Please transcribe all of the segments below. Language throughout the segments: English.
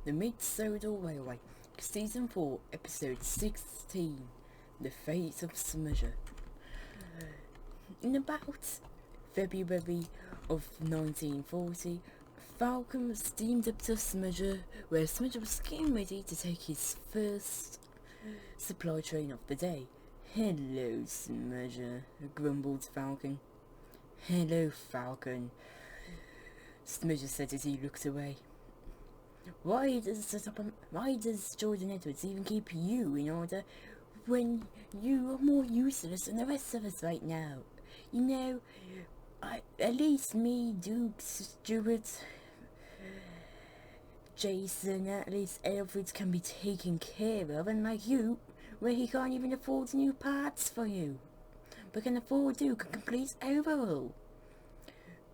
The Mid-Sodor Railway, Season 4, Episode 16, The Fate of Smudger. In about February of 1940, Falcon was steamed up to Smudger, where Smudger was getting ready to take his first supply train of the day. "Hello, Smudger," grumbled Falcon. "Hello, Falcon," Smudger said as he looked away. Why does Jordan Edwards even keep you in order when you are more useless than the rest of us right now? You know, at least me, Duke, Stuart, Jason, at least Alfred can be taken care of, unlike you, where he can't even afford new parts for you, but can afford Duke a complete overhaul.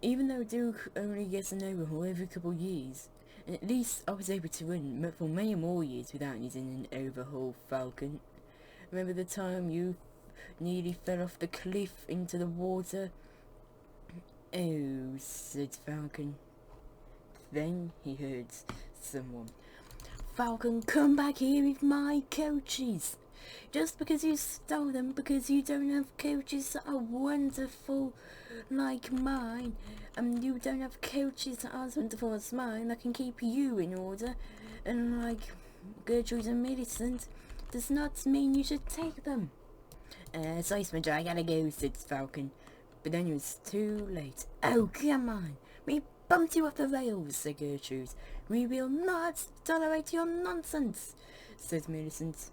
Even though Duke only gets an overhaul every couple of years, and at least I was able to run for many more years without needing an overhaul, Falcon. Remember the time you nearly fell off the cliff into the water? "Oh," said Falcon. Then he heard someone. "Falcon, come back here with my coaches. Just because you stole them, because you don't have coaches that are wonderful like mine, and you don't have coaches that are as wonderful as mine that can keep you in order, and like Gertrude and Millicent, does not mean you should take them." "Sorry, Smudger, I gotta go," said Falcon. But then it was too late. "Oh, come on. We bumped you off the rails," said Gertrude. "We will not tolerate your nonsense," said Millicent.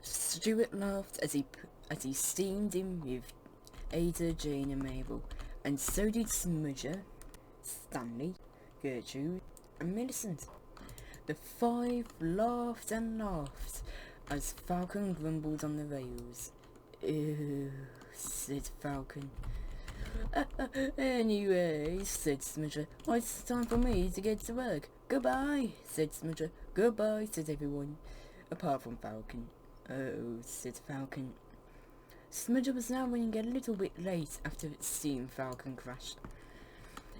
Stuart laughed as he steamed in with Ada, Jane and Mabel, and so did Smudger, Stanley, Gertrude and Millicent. The five laughed and laughed as Falcon grumbled on the rails. "Oh," said Falcon. "Anyway," said Smudger, "it's time for me to get to work. Goodbye," said Smudger. "Goodbye," said everyone, apart from Falcon. "Oh," said Falcon. Smudger was now running a little bit late after seeing Falcon crashed,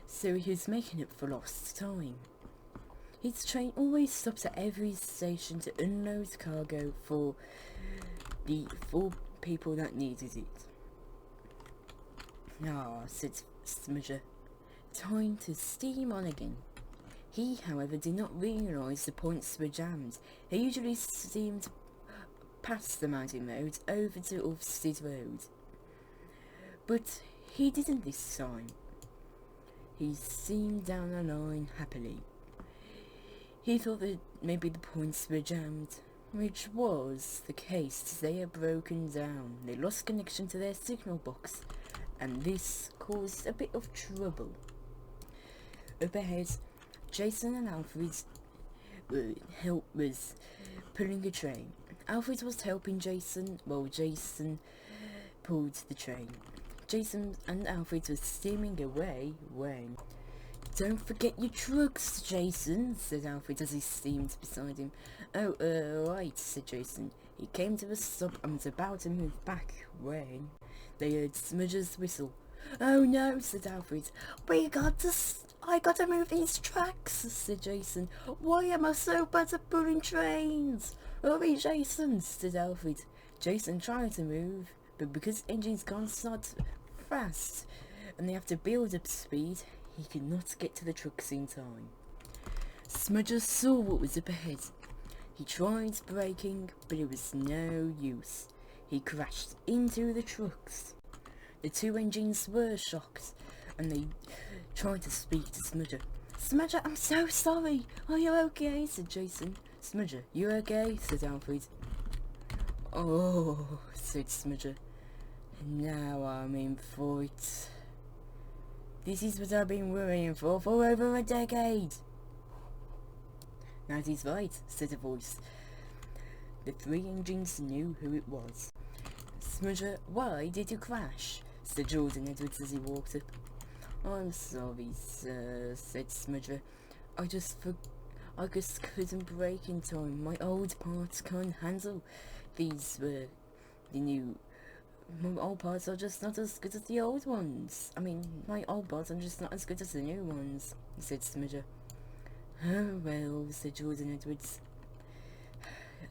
so he was making up for lost time. His train always stops at every station to unload cargo for the four people that needed it. "Ah," said Smudger, "time to steam on again." He, however, did not realise the points were jammed. He usually steamed past the mountain road over to Ulfstead Road, but he didn't this time. He steamed down the line happily. He thought that maybe the points were jammed, which was the case. They had broken down. They lost connection to their signal box, and this caused a bit of trouble. Up ahead, Jason and Alfred was pulling a train. Alfred was helping Jason while Jason pulled the train. Jason and Alfred were steaming away when... "Don't forget your trucks, Jason," said Alfred as he steamed beside him. "Oh, right," said Jason. He came to a stop and was about to move back when they heard Smudger's whistle. "Oh no," said Alfred. I gotta move these tracks," said Jason. "Why am I so bad at pulling trains?" "Hurry, Jason," said Alfred. Jason tried to move, but because engines can't start fast and they have to build up speed, he could not get to the trucks in time. Smudger saw what was up ahead. He tried braking, but it was no use. He crashed into the trucks. The two engines were shocked, and they tried to speak to Smudger. "Smudger, I'm so sorry. Are you okay?" said Jason. "Smudger, you okay?" said Alfred. "Oh," said Smudger. "Now I'm in for it. This is what I've been worrying for over a decade." "That is right," said a voice. The three engines knew who it was. "Smudger, why did you crash?" said Jordan Edwards as he walked up. "I'm sorry, sir," said Smudger. I just couldn't brake in time. My old parts can't handle these the new... My old parts are just not as good as the old ones. I mean, my old parts are just not as good as the new ones," said Smudger. Oh well, said Jordan Edwards.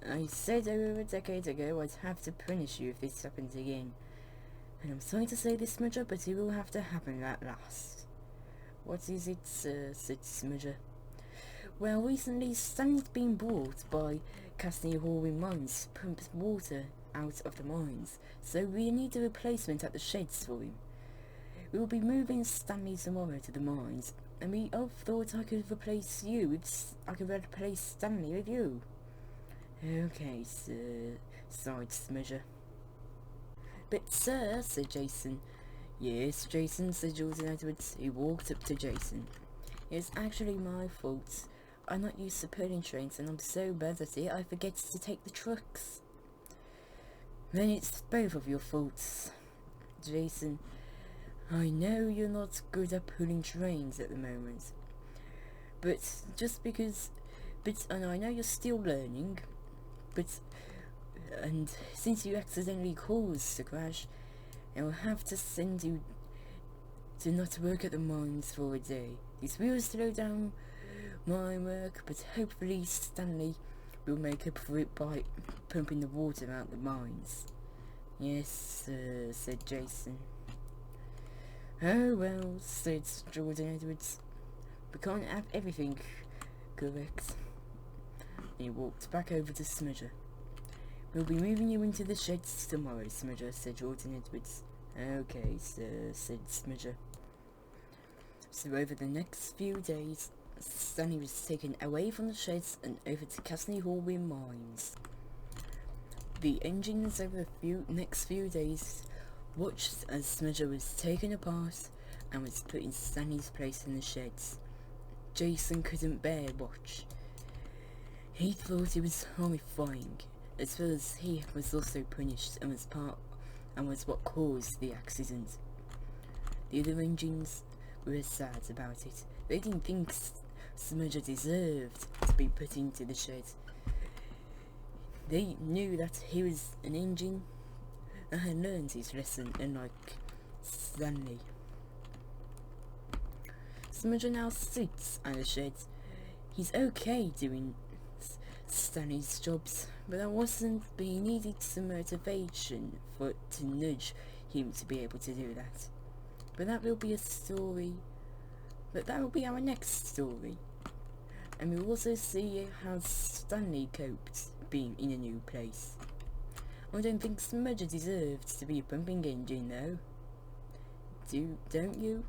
I said over a decade ago I'd have to punish you if this happens again. And I'm sorry to say this, Smudger, but it will have to happen at last. What is it, sir? Said Smudger. Well, recently Stanley's been bought by Castle Hallway Mines to pump water out of the mines, so we need a replacement at the sheds for him. We will be moving Stanley tomorrow to the mines, and we all thought I could replace you with, I could replace Stanley with you. Okay, sir, sighed Smudger. But sir, said Jason. Yes, Jason, said Jordan Edwards. He walked up to Jason. It's actually my fault. I'm not used to pulling trains, and I'm so bad at it I forget to take the trucks. Then it's both of your faults, Jason. I know you're not good at pulling trains at the moment, but and I know you're still learning, and since you accidentally caused the crash, I'll have to send you to not work at the mines for a day. This will slow down my work, but hopefully Stanley will make up for it by pumping the water out the mines. Yes, sir, said Jason. Oh well, said Jordan Edwards. We can't have everything correct. He walked back over to Smudger. We'll be moving you into the sheds tomorrow, Smudger, said Jordan Edwards. Okay, sir, said Smudger. So over the next few days, Stanley was taken away from the sheds and over to Castle Hallway Mines. The engines over the next few days watched as Smudger was taken apart and was put in Stanley's place in the sheds. Jason couldn't bear watch. He thought it was horrifying, as well as he was also punished and was what caused the accident. The other engines were sad about it. They didn't think Smudger deserved to be put into the shed. They knew that he was an engine and had learned his lesson, unlike Stanley. Smudger now sits at the shed. He's okay doing Stanley's jobs, but he needed some motivation to nudge him to be able to do that. But that will be a story. But that will be our next story. And we'll also see how Stanley coped being in a new place. I don't think Smudger deserved to be a pumping engine though. Don't you?